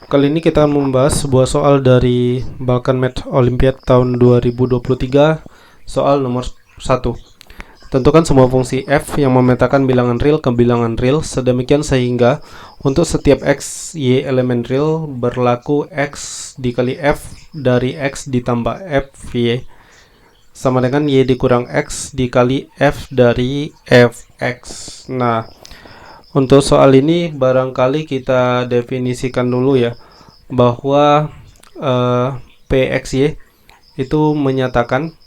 Kali ini kita akan membahas sebuah soal dari Balkan Math Olympiad tahun 2023, soal nomor 1. Tentukan semua fungsi f yang memetakan bilangan real ke bilangan real sedemikian sehingga untuk setiap x y elemen real berlaku x dikali f dari x ditambah f y sama dengan y dikurang x dikali f dari fx. Nah, untuk soal ini barangkali kita definisikan dulu ya, bahwa PXY itu menyatakan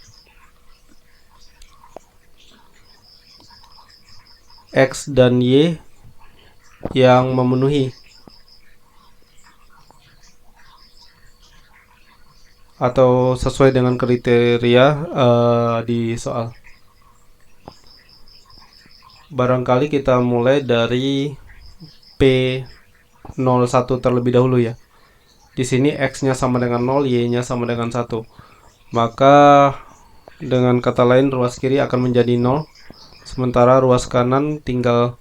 X dan Y yang memenuhi atau sesuai dengan kriteria di soal. Barangkali kita mulai dari P01 terlebih dahulu ya. Di sini X-nya sama dengan 0, Y-nya sama dengan 1. Maka dengan kata lain ruas kiri akan menjadi 0, sementara ruas kanan tinggal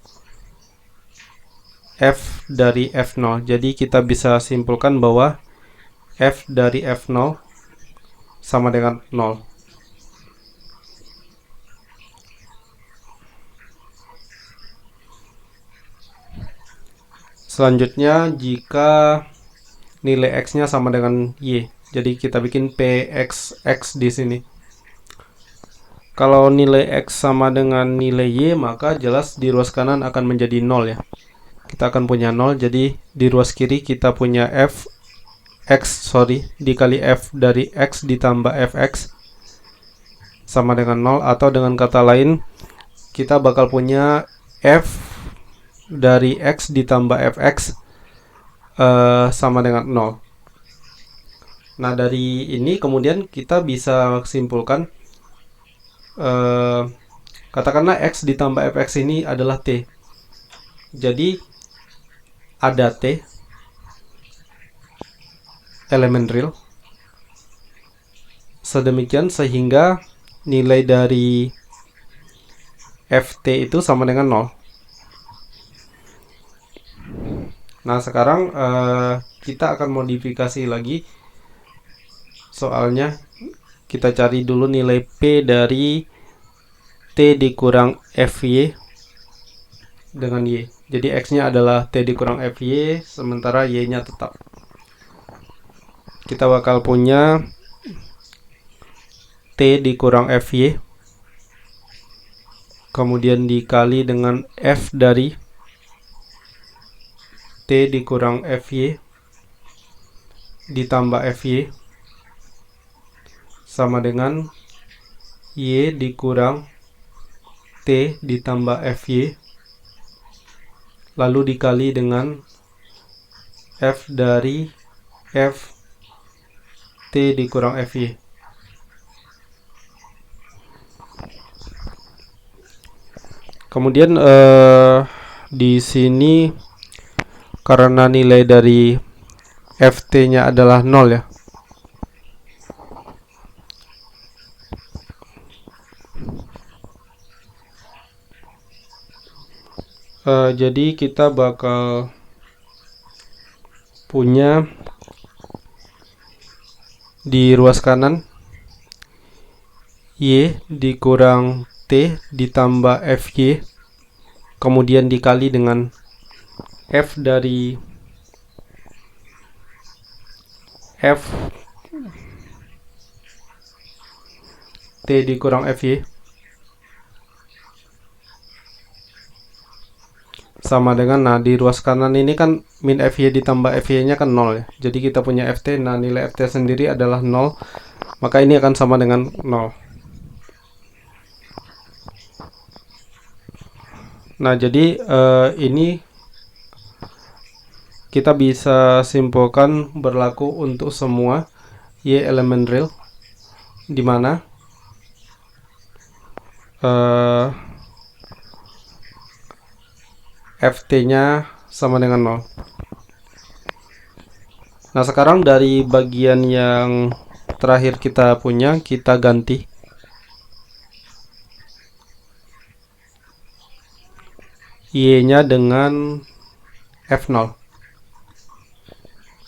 F dari F0. Jadi kita bisa simpulkan bahwa F dari F0 sama dengan 0. Selanjutnya, jika nilai X-nya sama dengan Y, jadi kita bikin PXX di sini. Kalau nilai X sama dengan nilai Y, maka jelas di ruas kanan akan menjadi 0 ya. Kita akan punya 0, jadi di ruas kiri kita punya dikali F dari X ditambah Fx sama dengan 0, atau dengan kata lain kita bakal punya F dari X ditambah Fx sama dengan 0. Nah, dari ini kemudian kita bisa simpulkan katakanlah X ditambah Fx ini adalah T. Jadi ada T elemen real sedemikian sehingga nilai dari Ft itu sama dengan 0. Nah, sekarang kita akan modifikasi lagi soalnya. Kita cari dulu nilai P dari T dikurang Fy dengan Y. Jadi X-nya adalah T dikurang Fy, sementara Y-nya tetap. Kita bakal punya T dikurang Fy, kemudian dikali dengan F dari T dikurang Fy ditambah Fy sama dengan Y dikurang T ditambah Fy lalu dikali dengan F dari F T dikurang Fy. Kemudian di sini karena nilai dari Ft-nya adalah 0 ya. Jadi kita bakal punya di ruas kanan Y dikurang T ditambah Fy kemudian dikali dengan F dari F T dikurang Fy sama dengan, nah di ruas kanan ini kan min Fy ditambah Fy nya kan 0 ya. Jadi kita punya Ft, nah nilai Ft sendiri adalah 0, maka ini akan sama dengan 0. Nah, jadi ini kita bisa simpulkan berlaku untuk semua Y elemen real, di mana Ft-nya sama dengan 0. Nah, sekarang dari bagian yang terakhir kita punya, kita ganti Y-nya dengan F0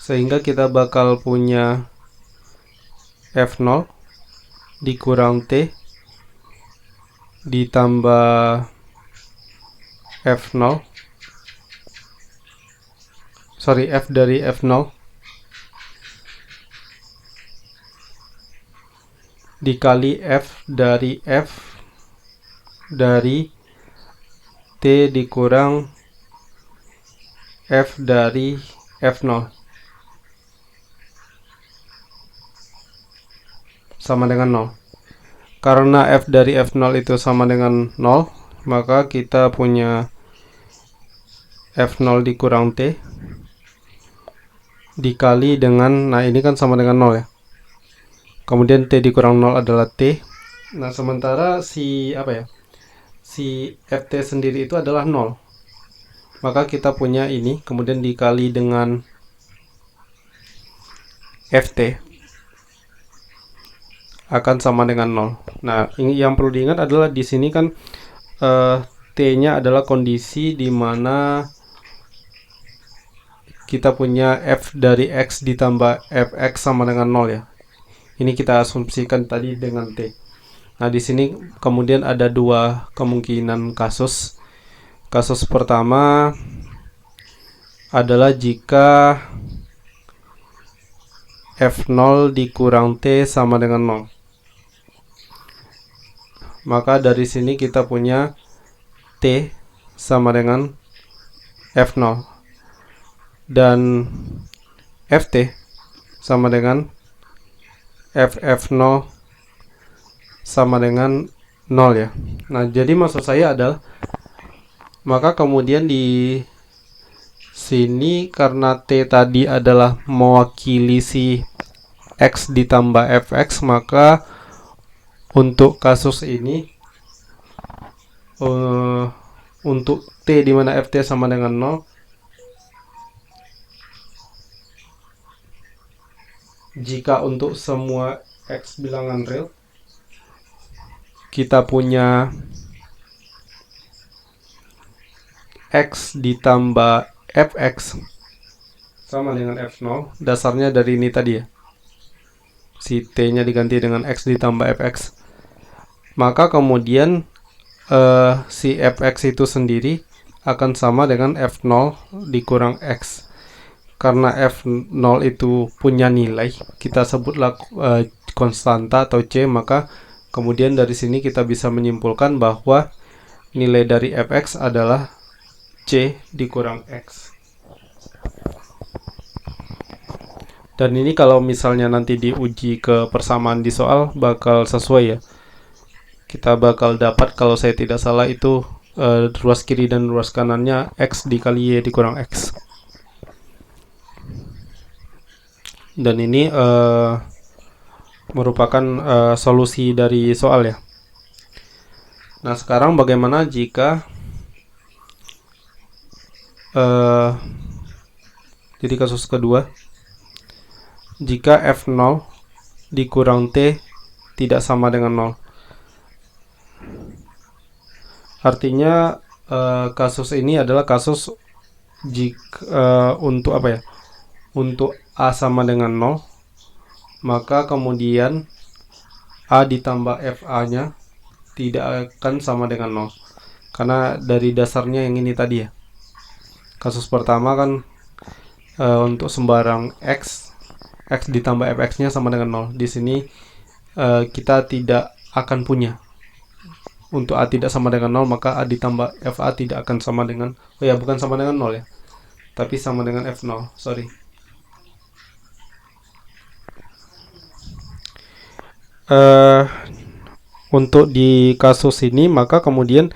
sehingga kita bakal punya F0 dikurang T ditambah F0, F dari F0 dikali F dari T dikurang F dari F0 sama dengan 0. Karena F dari F0 itu sama dengan 0, maka kita punya F0 dikurang T dikali dengan, nah ini kan sama dengan 0 ya. Kemudian T dikurang 0 adalah T. Nah, sementara si FT sendiri itu adalah 0. Maka kita punya ini, kemudian dikali dengan FT akan sama dengan 0. Nah, yang perlu diingat adalah di sini kan T-nya adalah kondisi di mana kita punya F dari X ditambah Fx sama dengan 0 ya. Ini kita asumsikan tadi dengan T. Nah, di sini kemudian ada dua kemungkinan kasus. Kasus pertama adalah jika F0 dikurang T sama dengan 0. Maka dari sini kita punya T sama dengan F0. Dan Ft sama dengan F0 sama dengan 0 ya. Nah, jadi maksud saya adalah, maka kemudian di sini karena T tadi adalah mewakili si X ditambah Fx, maka untuk kasus ini untuk T di mana Ft sama dengan 0, jika untuk semua X bilangan real kita punya X ditambah Fx sama dengan F0, dasarnya dari ini tadi ya, si T nya diganti dengan X ditambah Fx, maka kemudian si Fx itu sendiri akan sama dengan F0 dikurang X. Karena F0 itu punya nilai, kita sebutlah konstanta atau C, maka kemudian dari sini kita bisa menyimpulkan bahwa nilai dari Fx adalah C dikurang X. Dan ini kalau misalnya nanti diuji ke persamaan di soal bakal sesuai ya. Kita bakal dapat, kalau saya tidak salah itu ruas kiri dan ruas kanannya X dikali Y dikurang X. Dan ini merupakan solusi dari soal ya. Nah, sekarang bagaimana jika jadi kasus kedua, jika F0 dikurang T tidak sama dengan 0. Artinya kasus ini adalah kasus jika untuk untuk A sama dengan 0, maka kemudian A ditambah FA-nya tidak akan sama dengan 0. Karena dari dasarnya yang ini tadi ya. Kasus pertama kan untuk sembarang X ditambah Fx-nya sama dengan 0. Di sini kita tidak akan punya. Untuk A tidak sama dengan 0, maka A ditambah FA tidak akan sama dengan, bukan sama dengan 0 ya, tapi sama dengan F0, sorry. Untuk di kasus ini, maka kemudian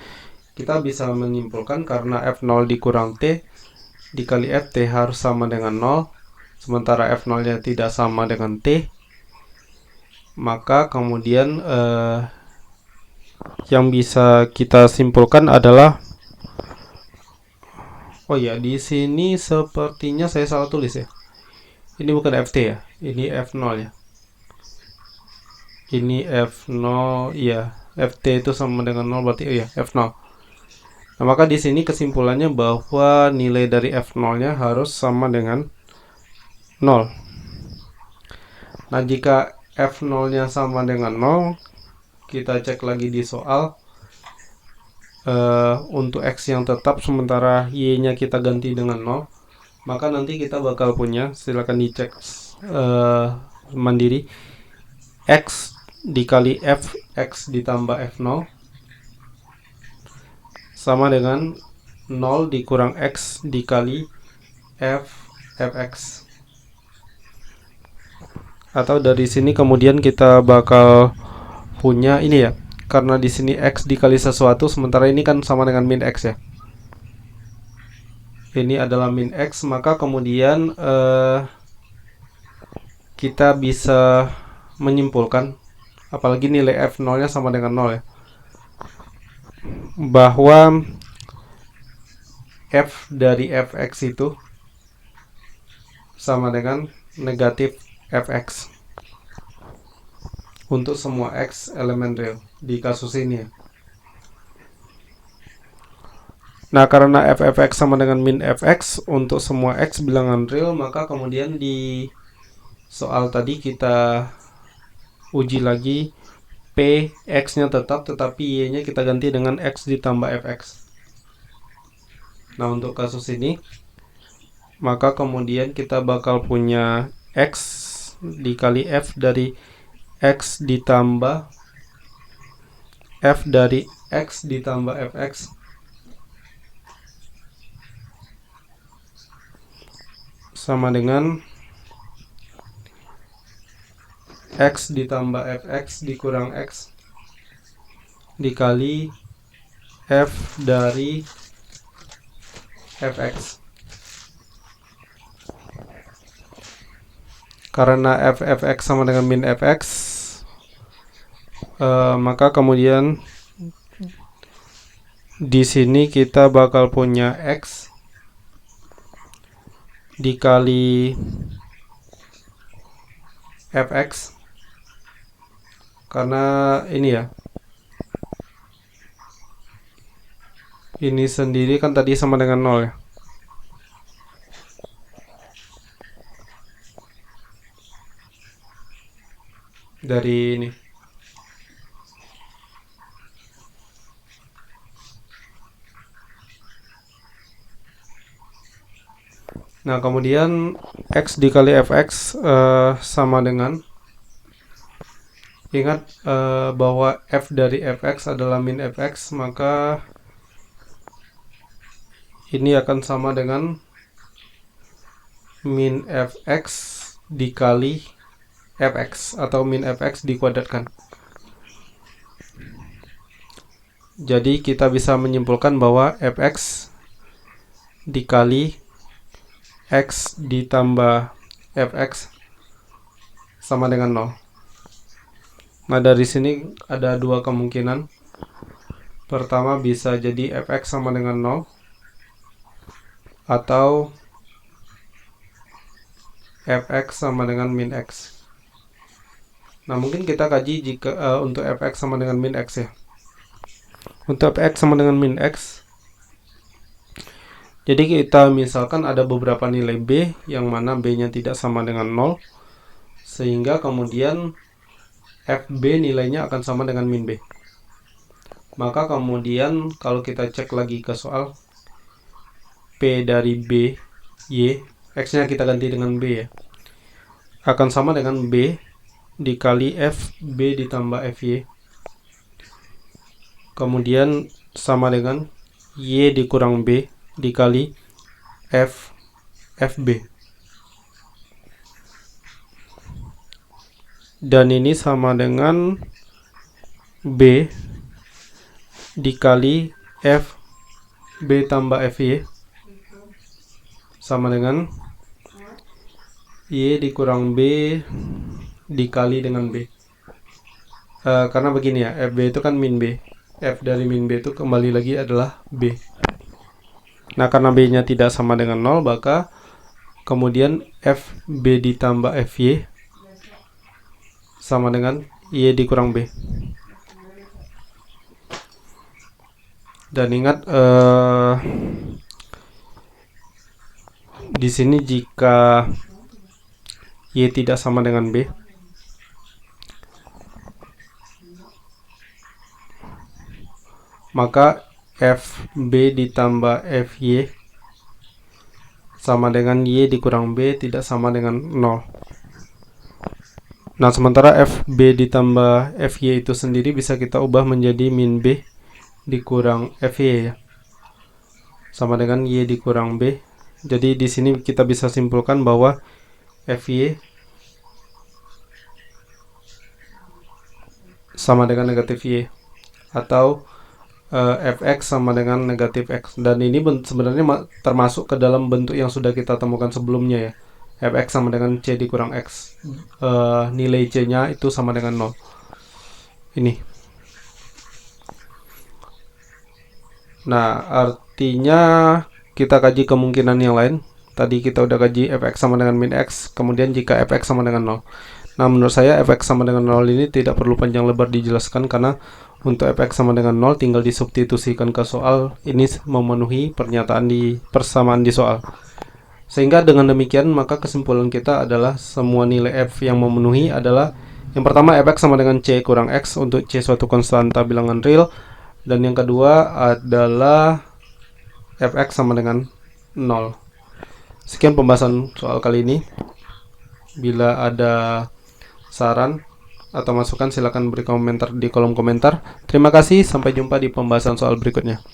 kita bisa menyimpulkan karena F0 dikurang T dikali Ft harus sama dengan 0, sementara F0 nya tidak sama dengan T, maka kemudian yang bisa kita simpulkan adalah, di sini sepertinya saya salah tulis ya, ini bukan Ft ya, ini F0 ya. Ini F0 ya, Ft itu sama dengan 0, berarti F0. Nah, maka di sini kesimpulannya bahwa nilai dari F0 nya harus sama dengan 0. Nah, jika F0 nya sama dengan 0, kita cek lagi di soal untuk X yang tetap sementara Y nya kita ganti dengan 0, maka nanti kita bakal punya, silakan dicek mandiri, X dikali F X ditambah F0 sama dengan 0 dikurang X dikali F Fx. Atau dari sini kemudian kita bakal punya ini ya, karena di sini X dikali sesuatu, sementara ini kan sama dengan min X ya. Ini adalah min X, maka kemudian kita bisa menyimpulkan, apalagi nilai F0 nya sama dengan 0 ya, bahwa F dari Fx itu sama dengan negatif Fx untuk semua X elemen real di kasus ini ya. Nah, karena Fx sama dengan min Fx untuk semua X bilangan real, maka kemudian di soal tadi kita uji lagi P X nya tetap, tetapi Y nya kita ganti dengan X ditambah Fx. Nah, untuk kasus ini maka kemudian kita bakal punya X dikali F dari X ditambah F dari X ditambah Fx sama dengan X ditambah Fx dikurang X dikali F dari Fx. Karena Fx sama dengan min Fx, maka kemudian di sini kita bakal punya X dikali Fx, karena ini ya, ini sendiri kan tadi sama dengan 0 ya. Dari ini. Nah, kemudian X dikali Fx sama dengan, ingat bahwa F dari Fx adalah min Fx, maka ini akan sama dengan min Fx dikali Fx atau min Fx dikuadratkan. Jadi kita bisa menyimpulkan bahwa Fx dikali X ditambah Fx sama dengan 0. Nah, dari sini ada dua kemungkinan. Pertama, bisa jadi Fx sama dengan 0, atau Fx sama dengan min X. Nah, mungkin kita kaji jika untuk Fx sama dengan min X ya. Untuk Fx sama dengan min X, jadi kita misalkan ada beberapa nilai B yang mana B nya tidak sama dengan 0, sehingga kemudian Fb nilainya akan sama dengan min B. Maka kemudian kalau kita cek lagi ke soal, P dari B, Y, X nya kita ganti dengan B ya, akan sama dengan B dikali Fb ditambah Fy, kemudian sama dengan Y dikurang B dikali Fb, dan ini sama dengan B dikali Fb tambah Fy sama dengan Y dikurang B dikali dengan B. Karena begini ya, Fb itu kan min B, F dari min B itu kembali lagi adalah B. Nah, karena B nya tidak sama dengan 0, maka kemudian Fb ditambah Fy sama dengan Y dikurang B. Dan ingat, di sini jika Y tidak sama dengan B, maka FB ditambah FY sama dengan Y dikurang B tidak sama dengan 0. Nah, sementara FB ditambah FY itu sendiri bisa kita ubah menjadi min B dikurang FY ya, sama dengan Y dikurang B. Jadi di sini kita bisa simpulkan bahwa FY sama dengan negatif Y, atau fx sama dengan negatif x, dan ini sebenarnya termasuk ke dalam bentuk yang sudah kita temukan sebelumnya ya. Fx sama dengan c dikurang x, nilai c nya itu sama dengan 0. Ini, nah artinya kita kaji kemungkinan yang lain. Tadi kita udah kaji fx sama dengan min x, kemudian jika fx sama dengan 0. Nah, menurut saya fx sama dengan 0 ini tidak perlu panjang lebar dijelaskan, karena untuk fx sama dengan 0 tinggal disubstitusikan ke soal, ini memenuhi pernyataan di persamaan di soal. Sehingga dengan demikian maka kesimpulan kita adalah semua nilai f yang memenuhi adalah yang pertama fx sama dengan c kurang x untuk c suatu konstanta bilangan real, dan yang kedua adalah fx sama dengan 0. Sekian pembahasan soal kali ini. Bila ada saran atau masukan silakan beri komentar di kolom komentar. Terima kasih, sampai jumpa di pembahasan soal berikutnya.